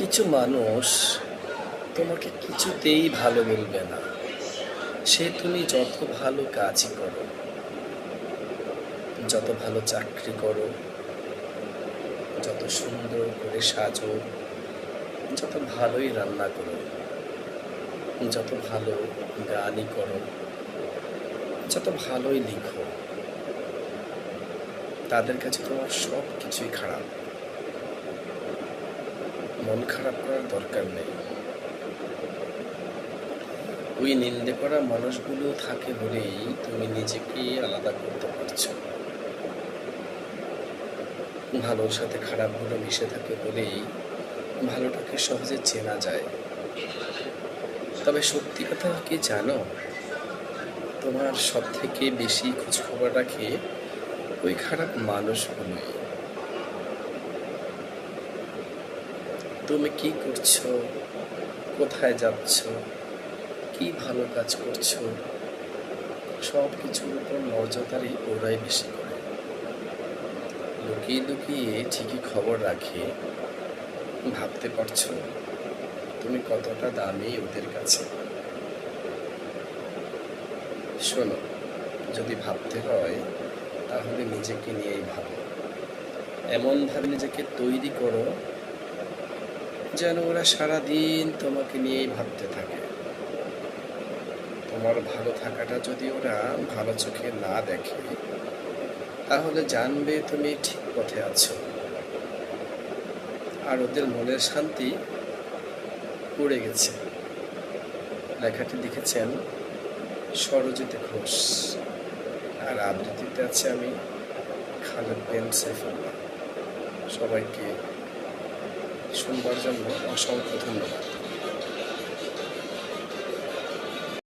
কিছু মানুষ তোমাকে কিছুতেই ভালো বলবে না। সে তুমি যত ভালো কাজই করো, যত ভালো চাকরি করো, যত সুন্দর করে সাজো, যত ভালোই রান্না করো, যত ভালো গানই করো, যত ভালোই লিখো, তাদের কাছে তোমার সব কিছুই খারাপ। মন খারাপ করার দরকার নেই। ওই নিন্দে করা মানুষগুলো থাকে বলেই তুমি নিজেকে আলাদা করতে পারছো। ভালোর সাথে খারাপগুলো মিশে থাকে বলেই ভালোটাকে সহজে চেনা যায়। তবে সত্যি কথা কি জানো, তোমার সব থেকে বেশি খোঁজখবর রাখে ওই খারাপ মানুষগুলোই। তুমি কি করছো, কোথায় যাচ্ছ, কি ভালো কাজ করছো, সব কিছুর উপর নজরদারি ওরাই বেশি করে। লুকিয়ে লুকিয়ে ঠিকই খবর রাখে। ভাবতে পারছো তুমি কতটা দামি ওদের কাছে? শোনো, যদি ভাবতে হয় তাহলে নিজেকে নিয়েই ভাবো। এমনভাবে নিজেকে তৈরি করো যেন ওরা সারাদিন তোমাকে নিয়েই ভাবতে থাকে। তোমার ভালো থাকাটা যদি ওরা ভালো চোখে না দেখে, তাহলে জানবে তুমি ঠিক পথে আছো। আর ওদের মনের শান্তি উড়ে গেছে। লেখাটি লিখেছেন সরজিৎ ঘোষ, আর আবৃত্তিতে আছে আমি, খালেদ বিন সাইফুল্লাহ। সবাইকে শুনবার জন্য অসংখ্য ধন্যবাদ।